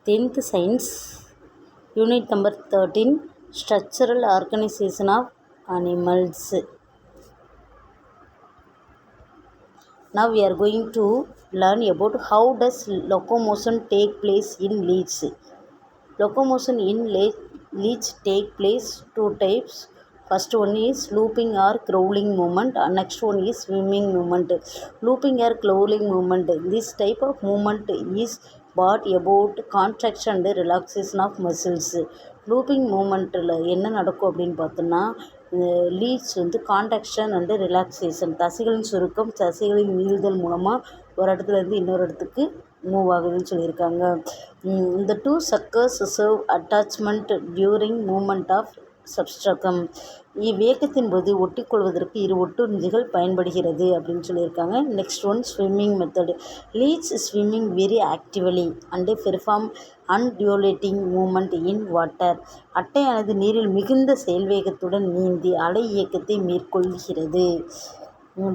10th Science, Unit number 13, Structural Organization of Animals. Now we are going to learn about how does locomotion take place in leech. Locomotion in leech take place two types. First one is looping or crawling movement, and next one is swimming movement. Looping or crawling movement. This type of movement is brought about contraction and relaxation of muscles. Looping மூமெண்ட்டில் என்ன நடக்கும் அப்படின்னு பார்த்தோன்னா, leech வந்து contraction and relaxation, தசைகளின் சுருக்கம் தசைகளின் நீள்தல் மூலமாக ஒரு இடத்துலேருந்து இன்னொரு இடத்துக்கு மூவ் ஆகுதுன்னு சொல்லியிருக்காங்க. இந்த two suckers serve attachment during movement of substratum. இவ்வியக்கத்தின் போது ஒட்டிக்கொள்வதற்கு இரு ஒட்டுண்ணிகள் பயன்படுகிறது அப்படின்னு சொல்லியிருக்காங்க. Next one swimming method. Leech swimming very actively and perform undulating movement in water. அட்டையானது நீரில் மிகுந்த செயல்வேகத்துடன் நீந்தி அலை இயக்கத்தை மேற்கொள்கிறது.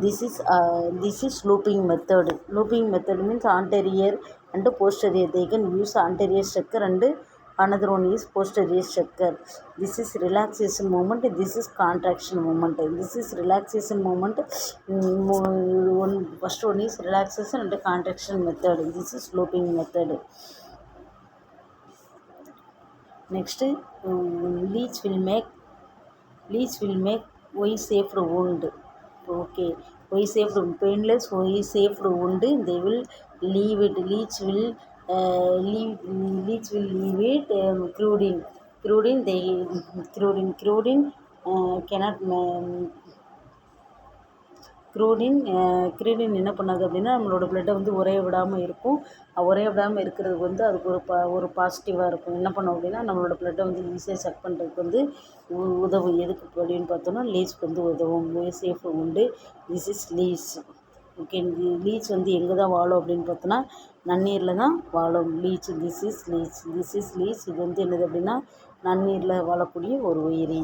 This is looping method. Looping method means anterior and posterior. They can use anterior structure and another one is posterior structure. This is relaxation movement. This is contraction movement. This is relaxation movement. First one is relaxation and contraction method. This is looping method. Next, leech will make Y-shaped wound. Okay, Y-shaped painless Y-shaped wound. They will leave it. Leech will leave it. க்ரூடின் என்ன பண்ணாது அப்படின்னா, நம்மளோட பிளட்டை வந்து உறைய விடாமல் இருக்கும். உறைய விடாமல் இருக்கிறதுக்கு வந்து அதுக்கு ஒரு பாசிட்டிவாக இருக்கும். என்ன பண்ணோம் அப்படின்னா, நம்மளோட பிளட்டை வந்து ஈஸியாக செக் பண்ணுறதுக்கு வந்து உதவும். எதுக்கு அப்படின்னு பார்த்தோன்னா, லீச்க்கு வந்து உதவும். சேஃப் உண்டு. This is leech. Okay, leech வந்து எங்கே தான் வாழும் அப்படின்னு பார்த்தோன்னா, நன்னீரில் தான் வாழும் லீச். This is leech. இது வந்து என்னது அப்படின்னா, நன்னீரில் வாழக்கூடிய ஒரு உயிரி.